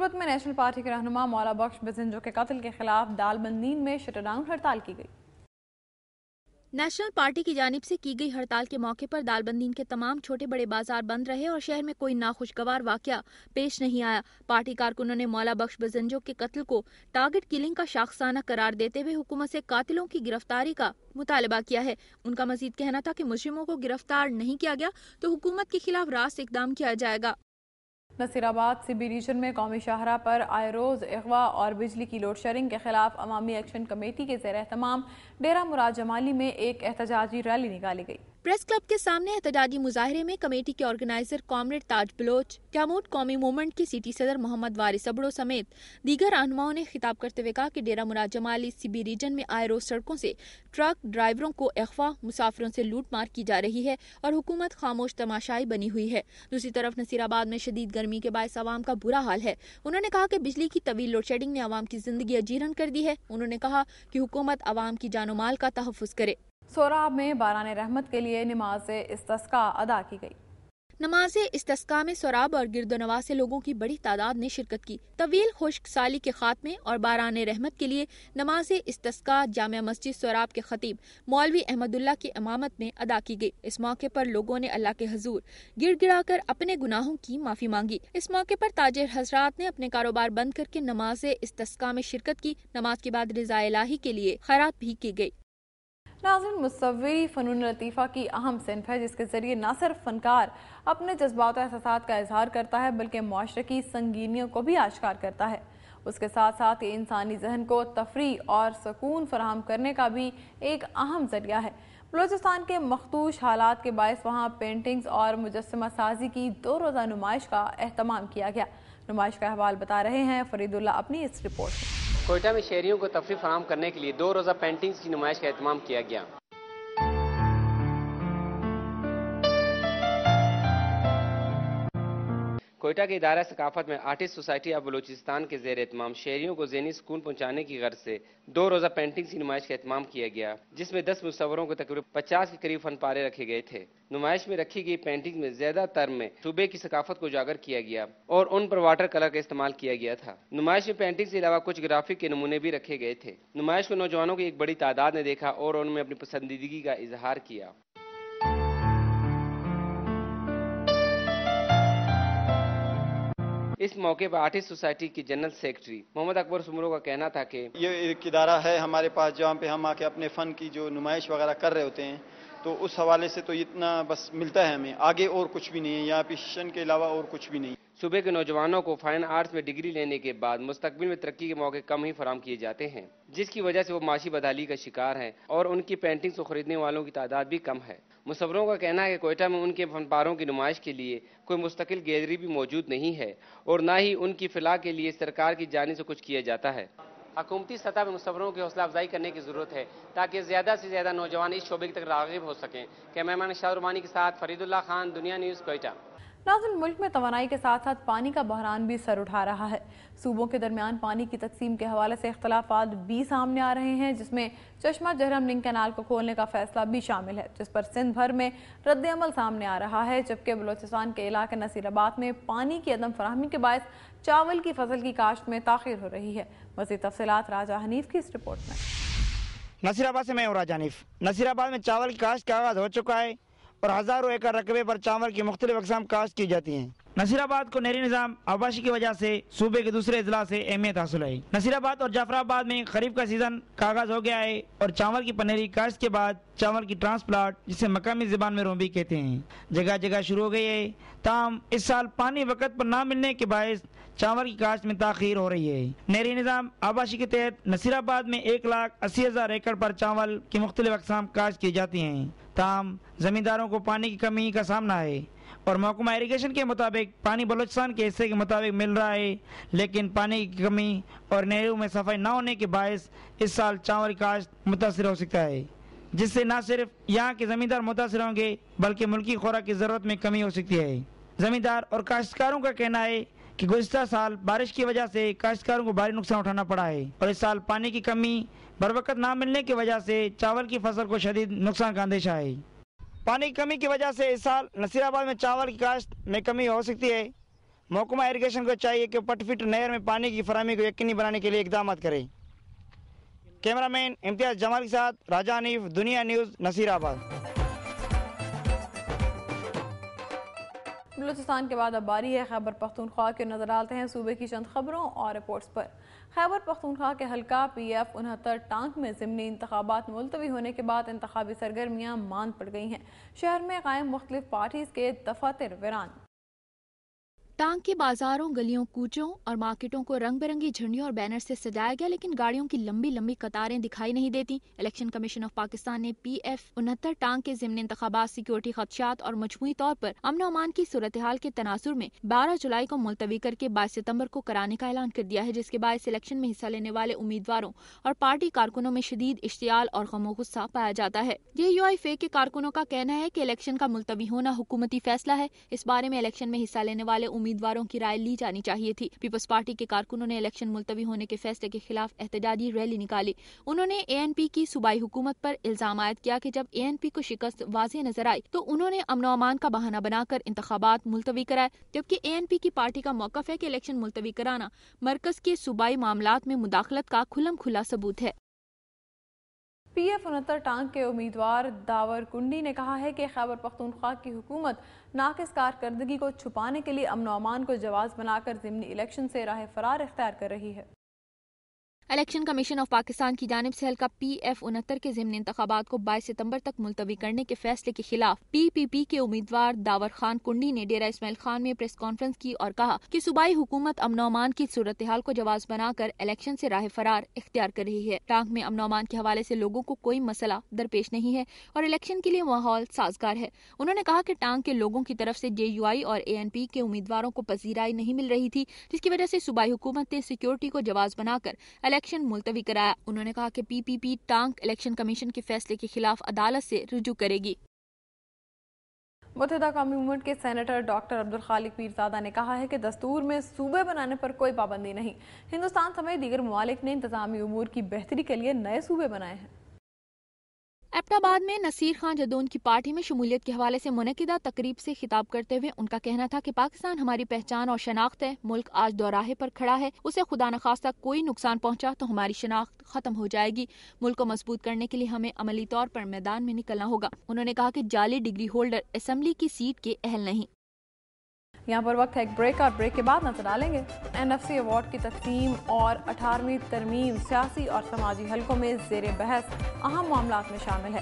سوبت میں national party کے رہنما مولا بخش بزنجو کے قتل کے خلاف دالبندین میں شٹ ڈاؤن ہڑتال کی گئی۔ نیشنل پارٹی کی جانب سے کی گئی ہڑتال کے موقع پر دالبندین کے تمام چھوٹے بڑے بازار بند رہے اور شہر میں کوئی ناخوشگوار واقعہ پیش نہیں آیا۔ پارٹی کارکنوں نے مولا بخش بزنجو کے قتل کو ٹارگٹ کلنگ کا شاخسانہ قرار دیتے ہوئے حکومت سے قاتلوں کی گرفتاری کا مطالبہ کیا ہے۔ ان کا مزید کہنا تھا کہ مجرموں کو گرفتار نہیں کیا گیا تو حکومت کے خلاف راست اقدام کیا جائے گا۔ نصیر آباد سی بی ریجن میں قومی شاہراہ پر آئے روز اغوا اور بجلی کی لوڈ شیڈنگ کے خلاف عوامی ایکشن کمیٹی کے زیر اہتمام ڈیرہ مراد جمالی میں ایک احتجاجی ریلی نکالی گئی۔ پریس کلب کے سامنے احتجاجی مظاہرے میں کمیٹی کے آرگنائزر کامریڈ تاج بلوچ، کیموٹ قومی موومنٹ کے سٹی صدر محمد وارث ابڑو سمیت دیگر رہنماؤں نے خطاب کرتے ہوئے کہا کہ ڈیرہ مراد جمالی سی بی ریجن میں آئے روز سڑکوں سے ٹرک ڈرائیوروں کو اغوا، مسافروں سے لوٹ مار کی جا رہی ہے اور حکومت خاموش تماشائی بنی ہوئی ہے۔ دوسری طرف نصیر آباد میں شدید گرمی کے باعث عوام کا برا حال ہے۔ انہوں نے کہا کہ بجلی کی طویل لوڈ شیڈنگ نے عوام کی زندگی اجیرن کر دی ہے۔ انہوں نے کہا کہ حکومت عوام کی جان و مال کا تحفظ کرے۔ سوراب میں باران رحمت کے لیے نماز استسقاء ادا کی گئی۔ نماز استسقاء میں سوراب اور گرد و نواح سے لوگوں کی بڑی تعداد نے شرکت کی۔ طویل خشک سالی کے خاتمے اور باران رحمت کے لیے نماز استسقاء جامع مسجد سوراب کے خطیب مولوی احمد اللہ کی امامت میں ادا کی گئی۔ اس موقع پر لوگوں نے اللہ کے حضور گڑ گڑا کر اپنے گناہوں کی معافی مانگی۔ اس موقع پر تاجر حضرات نے اپنے کاروبار بند کر کے نماز استسقاء میں شرکت کی۔ نماز کے بعد رضا الہی کے لیے خیرات بھی کی گئی۔ ناظرین، مصوری فنون لطیفہ کی اہم صنف ہے جس کے ذریعے نہ صرف فنکار اپنے جذبات و احساسات کا اظہار کرتا ہے بلکہ معاشرے کی سنگینیوں کو بھی آشکار کرتا ہے۔ اس کے ساتھ ساتھ یہ انسانی ذہن کو تفریح اور سکون فراہم کرنے کا بھی ایک اہم ذریعہ ہے۔ بلوچستان کے مخدوش حالات کے باعث وہاں پینٹنگز اور مجسمہ سازی کی 2 روزہ نمائش کا اہتمام کیا گیا۔ نمائش کا احوال بتا رہے ہیں فرید اللہ اپنی اس رپورٹ میں۔ کوئٹہ میں شہریوں کو تفریح فراہم کرنے کے لیے 2 روزہ پینٹنگز کی نمائش کا اہتمام کیا گیا۔ کوئٹہ کے ادارہ ثقافت میں آرٹسٹ سوسائٹی آف بلوچستان کے زیر اہتمام شہریوں کو ذہنی سکون پہنچانے کی غرض سے 2 روزہ پینٹنگز کی نمائش کا اہتمام کیا گیا، جس میں 10 مصوروں کو تقریباً 50 کے قریب فن پارے رکھے گئے تھے۔ نمائش میں رکھی گئی پینٹنگ میں زیادہ تر میں صوبے کی ثقافت کو اجاگر کیا گیا اور ان پر واٹر کلر کا استعمال کیا گیا تھا۔ نمائش میں پینٹنگ سے علاوہ کچھ گرافک کے نمونے بھی رکھے گئے تھے۔ نمائش کو نوجوانوں کی ایک بڑی تعداد نے دیکھا اور ان میں اپنی پسندیدگی کا اظہار کیا۔ اس موقع پر آرٹسٹ سوسائٹی کی جنرل سیکرٹری محمد اکبر سمرو کا کہنا تھا کہ یہ ایک ادارہ ہے ہمارے پاس جہاں پہ ہم آ کے اپنے فن کی جو نمائش وغیرہ کر رہے ہوتے ہیں، تو اس حوالے سے تو اتنا بس ملتا ہے ہمیں، آگے اور کچھ بھی نہیں ہے، یہاں پہ شن کے علاوہ اور کچھ بھی نہیں۔ صوبے کے نوجوانوں کو فائن آرٹس میں ڈگری لینے کے بعد مستقبل میں ترقی کے موقع کم ہی فراہم کیے جاتے ہیں، جس کی وجہ سے وہ معاشی بدحالی کا شکار ہیں اور ان کی پینٹنگز کو خریدنے والوں کی تعداد بھی کم ہے۔ مصوروں کا کہنا ہے کہ کوئٹہ میں ان کے فن پاروں کی نمائش کے لیے کوئی مستقل گیلری بھی موجود نہیں ہے اور نہ ہی ان کی فلاح کے لیے سرکار کی جانب سے کچھ کیا جاتا ہے۔ حکومتی سطح پر مصوروں کی حوصلہ افزائی کرنے کی ضرورت ہے تاکہ زیادہ سے زیادہ نوجوان اس شعبے تک راغب ہو سکیں۔ کیمرمین شاہ رحمانی کے ساتھ فرید اللہ خان، دنیا نیوز، کوئٹہ۔ ناظرین، ملک میں توانائی کے ساتھ ساتھ پانی کا بحران بھی سر اٹھا رہا ہے۔ صوبوں کے درمیان پانی کی تقسیم کے حوالے سے اختلافات بھی سامنے آ رہے ہیں، جس میں چشمہ جہرم لنک کینال کو کھولنے کا فیصلہ بھی شامل ہے، جس پر سندھ بھر میں رد عمل سامنے آ رہا ہے، جبکہ بلوچستان کے علاقے نصیر آباد میں پانی کی عدم فراہمی کے باعث چاول کی فصل کی کاشت میں تاخیر ہو رہی ہے۔ مزید تفصیلات راجہ حنیف کی اس رپورٹ میں۔ نصیر آباد سے میں ہوں راجہ حنیف۔ نصیر آباد میں چاول کی کاشت کا آغاز ہو چکا ہے اور ہزاروں ایکڑ رقبے پر چاول کی مختلف اقسام کاشت کی جاتی ہیں۔ نصیر آباد کو نہری نظام آباشی کی وجہ سے صوبے کے دوسرے اضلاع سے اہمیت حاصل ہے۔ نصیر آباد اور جعفر آباد میں خریف کا سیزن کا آغاز ہو گیا ہے اور چاول کی پنیری کاشت کے بعد چاول کی ٹرانسپلانٹ، جسے مقامی زبان میں رومبی کہتے ہیں، جگہ جگہ شروع ہو گئی ہے۔ تاہم اس سال پانی وقت پر نہ ملنے کے باعث چاول کی کاشت میں تاخیر ہو رہی ہے۔ نہری نظام آباشی کے تحت نصیر آباد میں 1,80,000 ایکڑ پر چاول کی مختلف اقسام کاشت کی جاتی ہیں۔ تاہم زمینداروں کو پانی کی کمی کا سامنا ہے اور محکمہ ایریگیشن کے مطابق پانی بلوچستان کے حصے کے مطابق مل رہا ہے، لیکن پانی کی کمی اور نہروں میں صفائی نہ ہونے کے باعث اس سال چاول کی کاشت متاثر ہو سکتا ہے، جس سے نہ صرف یہاں کے زمیندار متاثر ہوں گے بلکہ ملکی خوراک کی ضرورت میں کمی ہو سکتی ہے۔ زمیندار اور کاشتکاروں کا کہنا ہے کہ گزشتہ سال بارش کی وجہ سے کاشتکاروں کو بھاری نقصان اٹھانا پڑا ہے اور اس سال پانی کی کمی بروقت نہ ملنے کی وجہ سے چاول کی فصل کو شدید نقصان کا اندیشہ ہے۔ پانی کی کمی کی وجہ سے اس سال نصیر آباد میں چاول کی کاشت میں کمی ہو سکتی ہے۔ محکمہ اریگیشن کو چاہیے کہ پٹ فٹ نہر میں پانی کی فراہمی کو یقینی بنانے کے لیے اقدامات کرے۔ کیمرہ مین امتیاز جمال کے ساتھ راجہ حنیف، دنیا نیوز، نصیر آباد۔ بلوچستان کے بعد اب باری ہے خیبر پختونخوا کے، نظر ڈالتے ہیں صوبے کی چند خبروں اور رپورٹس پر۔ خیبر پختونخوا کے حلقہ PF 69 ٹانک میں ضمنی انتخابات ملتوی ہونے کے بعد انتخابی سرگرمیاں ماند پڑ گئی ہیں۔ شہر میں قائم مختلف پارٹیز کے دفاتر ویران۔ ٹانک کے بازاروں، گلیوں، کوچوں اور مارکیٹوں کو رنگ برنگی جھنڈیوں اور بینر سے سجایا گیا، لیکن گاڑیوں کی لمبی لمبی قطاریں دکھائی نہیں دیتی۔ الیکشن کمیشن آف پاکستان نے PF 69 ٹانک کے ضمن انتخابات سیکیورٹی خدشات اور مجموعی طور پر امن و امان کی صورتحال کے تناظر میں 12 جولائی کو ملتوی کر کے 22 ستمبر کو کرانے کا اعلان کر دیا ہے، جس کے باعث الیکشن میں حصہ لینے والے امیدواروں اور پارٹی کارکنوں میں شدید اشتعال اور غم و غصہ پایا جاتا ہے۔ JUI کے کارکنوں کا کہنا ہے کہ الیکشن کا ملتوی ہونا حکومتی فیصلہ ہے، اس بارے میں الیکشن میں حصہ لینے والے امیدواروں کی رائے لی جانی چاہیے تھی۔ پیپلز پارٹی کے کارکنوں نے الیکشن ملتوی ہونے کے فیصلے کے خلاف احتجاجی ریلی نکالی۔ انہوں نے ANP کی صوبائی حکومت پر الزام عائد کیا کہ جب ANP کو شکست واضح نظر آئی تو انہوں نے امن و امان کا بہانہ بنا کر انتخابات ملتوی کرائے، جبکہ ANP کی پارٹی کا موقف ہے کہ الیکشن ملتوی کرانا مرکز کے صوبائی معاملات میں مداخلت کا کھلم کھلا ثبوت ہے۔ PF 69 ٹانک کے امیدوار داور کنڈی نے کہا ہے کہ خیبر پختونخوا کی حکومت ناقص کارکردگی کو چھپانے کے لیے امن و امان کو جواز بنا کر ضمنی الیکشن سے راہ فرار اختیار کر رہی ہے۔ الیکشن کمیشن آف پاکستان کی جانب سے حلقہ PF 69 کے ضمن انتخابات کو 22 ستمبر تک ملتوی کرنے کے فیصلے کے خلاف PPP کے امیدوار داور خان کنڈی نے ڈیرہ اسماعیل خان میں پریس کانفرنس کی اور کہا کہ صوبائی حکومت امن و امان کی صورتحال کو جواز بنا کر الیکشن سے راہ فرار اختیار کر رہی ہے۔ ٹانک میں امن و امان کے حوالے سے لوگوں کو کوئی مسئلہ درپیش نہیں ہے اور الیکشن کے لیے ماحول سازگار ہے۔ انہوں نے کہا کہ ٹانک کے لوگوں کی طرف سے JUI اور ANP کے امیدواروں کو پذیرائی نہیں مل رہی تھی، جس کی وجہ سے صوبائی حکومت نے سیکیورٹی کو جواز بنا کر الیکشن ملتوی کرایا۔ انہوں نے کہا کہ PPP ٹانک الیکشن کمیشن کے فیصلے کے خلاف عدالت سے رجوع کرے گی۔ متحدہ قومی موومنٹ کے سینیٹر ڈاکٹر عبدالخالق پیرزادہ نے کہا ہے کہ دستور میں صوبے بنانے پر کوئی پابندی نہیں۔ ہندوستان سمیت دیگر ممالک نے انتظامی امور کی بہتری کے لیے نئے صوبے بنائے ہیں۔ ایبٹ آباد میں نصیر خان جدون کی پارٹی میں شمولیت کے حوالے سے منعقدہ تقریب سے خطاب کرتے ہوئے ان کا کہنا تھا کہ پاکستان ہماری پہچان اور شناخت ہے، ملک آج دوراہے پر کھڑا ہے، اسے خدا نخواستہ کوئی نقصان پہنچا تو ہماری شناخت ختم ہو جائے گی۔ ملک کو مضبوط کرنے کے لیے ہمیں عملی طور پر میدان میں نکلنا ہوگا۔ انہوں نے کہا کہ جعلی ڈگری ہولڈر اسمبلی کی سیٹ کے اہل نہیں۔ یہاں پر وقت ہے ایک بریک، اور بریک کے بعد نظر ڈالیں گے NFC ایوارڈ کی تقسیم اور 18ویں ترمیم سیاسی اور سماجی حلقوں میں زیر بحث اہم معاملات میں شامل ہے۔